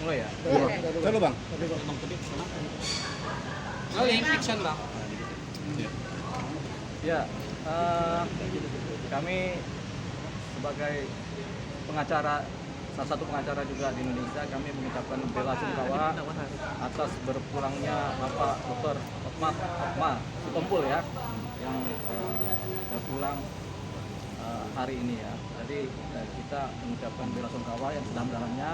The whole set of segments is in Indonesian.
Mulai ya? Dulu bang. Oh, yang fiction bang. Ya, kami sebagai pengacara, salah satu pengacara juga di Indonesia, kami mengucapkan bela sungkawa atas berpulangnya Bapak Dr. Hotma Sitompul ya, yang berpulang hari ini ya. Jadi kita mengucapkan bela sungkawa yang sedalam-dalamnya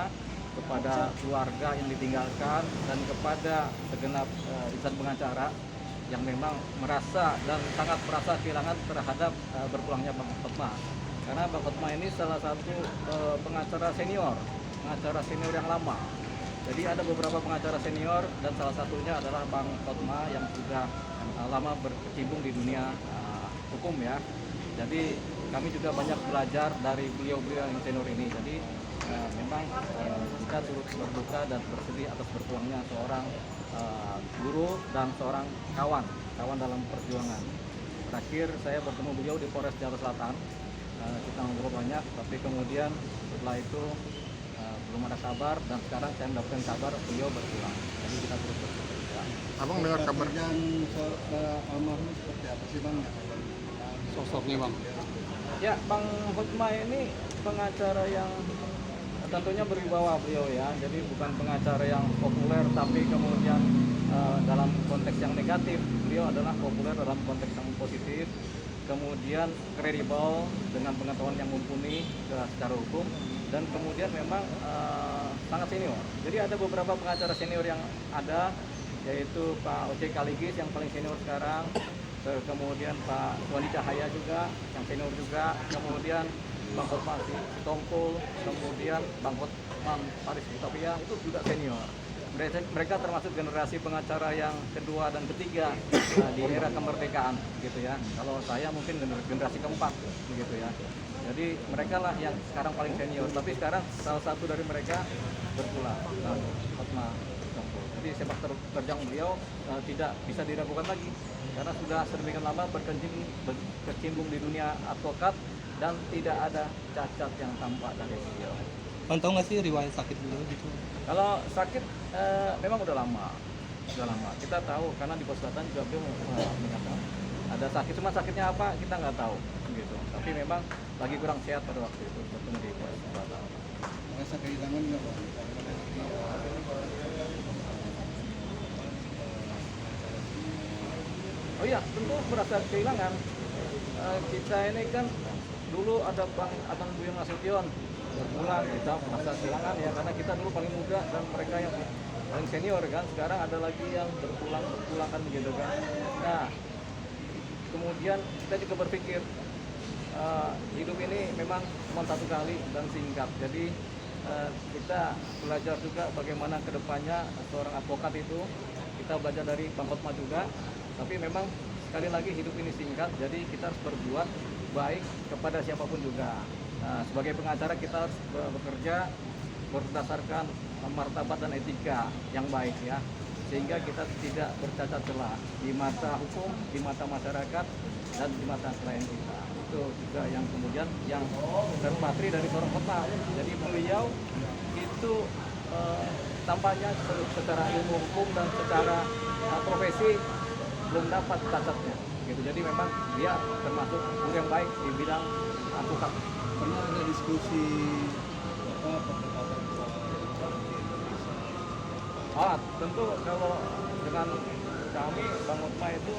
kepada keluarga yang ditinggalkan dan kepada segenap insan pengacara yang memang merasa dan sangat merasa kehilangan terhadap berpulangnya Bang Hotma. Karena Bang Hotma ini salah satu pengacara senior yang lama. Jadi ada beberapa pengacara senior dan salah satunya adalah Bang Hotma yang sudah lama berkecimpung di dunia hukum ya. Jadi kami juga banyak belajar dari beliau-beliau yang senior ini. Jadi memang kita turut berduka dan bersedih atas berpulangnya seorang guru dan seorang kawan dalam perjuangan. Terakhir saya bertemu beliau di Polres Jakarta Selatan. Kita ngobrol banyak, tapi kemudian setelah itu belum ada kabar dan sekarang saya mendapatkan kabar beliau berpulang. Jadi kita turut berduka. Abang dengar kabar yang almarhum seperti apa sih bang? Sosoknya bang. Ya, Bang Hotma ini pengacara yang tentunya berwibawa beliau ya. Jadi bukan pengacara yang populer tapi kemudian dalam konteks yang negatif. Beliau adalah populer dalam konteks yang positif. Kemudian kredibel dengan pengetahuan yang mumpuni secara hukum dan kemudian memang sangat senior. Jadi ada beberapa pengacara senior yang ada, yaitu Pak Oce Kaligis yang paling senior sekarang, kemudian Pak Wani Cahaya juga yang senior juga, kemudian Bang Hotma Sitompul, kemudian Bang Hotman Paris Utopia itu juga senior. Mereka termasuk generasi pengacara yang kedua dan ketiga di era kemerdekaan gitu ya. Kalau saya mungkin generasi keempat begitu ya. Jadi mereka lah yang sekarang paling senior. Tapi sekarang salah satu dari mereka berpulang, Bang Hotma Sitompul. Jadi sepak terjang beliau tidak bisa diragukan lagi karena sudah sedemikian lama berkecimpung di dunia advokat dan tidak ada cacat yang tampak dari beliau. Bang tahu nggak sih riwayat sakit beliau gitu? Kalau sakit memang udah lama. Kita tahu karena di Pos Selatan juga beliau mengatakan ada sakit, cuma sakitnya apa kita nggak tahu gitu. Tapi memang lagi kurang sehat pada waktu itu bertemu di Pos Selatan. Merasa kehilangan nggak bang? Oh iya, tentu merasa kehilangan. Kita ini kan dulu ada Bang Adnan Buyung Nasution berpulang, kita merasa kehilangan ya karena kita dulu paling muda dan mereka yang paling senior kan. Sekarang ada lagi yang berpulang kan gitu kan. Nah, kemudian kita juga berpikir hidup ini memang cuma satu kali dan singkat. Jadi kita belajar juga bagaimana kedepannya seorang advokat itu. Kita belajar dari Bang Hotma juga. Tapi memang sekali lagi hidup ini singkat, jadi kita harus berbuat baik kepada siapapun juga. Nah, sebagai pengacara kita harus bekerja berdasarkan martabat dan etika yang baik ya, sehingga kita tidak bercacat celah di mata hukum, di mata masyarakat, dan di mata klien kita. Itu juga yang kemudian yang terpatri dari seorang Hotma. Jadi beliau itu tampaknya secara ilmu hukum dan secara profesi belum dapat cacatnya gitu. Jadi memang dia termasuk guru yang baik di bidang advokat. Pernah ada diskusi perdebatan soal Tentu kalau dengan kami Bang Hotma itu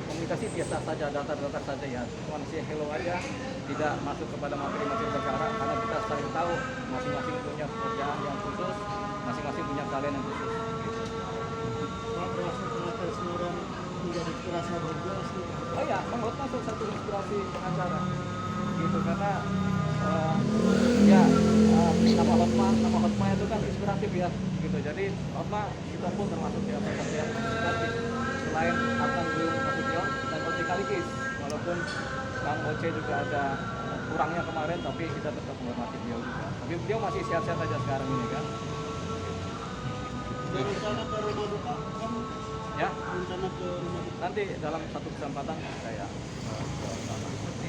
komunikasi biasa saja, datar-datar saja ya, cuma sih hello aja, tidak masuk kepada materi-materi perkara karena kita saling tahu masing-masing punya pekerjaan yang khusus, masing-masing punya kalian yang khusus. inspirasi juga sih. Oh ya, Bang Hotma salah satu inspirasi pengacara gitu karena nama Hotma itu kan inspiratif ya gitu. Jadi Hotma kita pun termasuk ya yang inspiratif selain Adnan Buyung Nasution dan Oce Kaligis, walaupun Bang Oce juga ada kurangnya kemarin tapi kita tetap menghormati beliau juga. Tapi beliau masih sehat-sehat aja sekarang ini kan. Rencana ke rumah duka kamu? Ya, Rencana ke rumah duka? nanti dalam satu kesempatan saya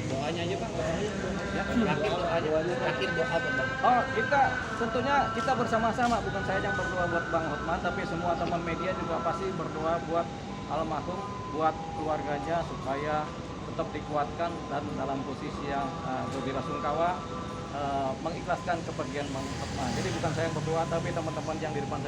Doanya aja bang, doanya. Ya. Terakhir doanya, terakhir doa buat bang. Oh, tentunya kita bersama-sama, bukan saya yang berdoa buat Bang Hotman, tapi semua teman media juga pasti berdoa buat almarhum, buat keluarganya supaya tetap dikuatkan dan dalam posisi yang berbelasungkawa, mengikhlaskan kepergian Bang Hotman. Jadi bukan saya yang berdoa, tapi teman-teman yang di depan saya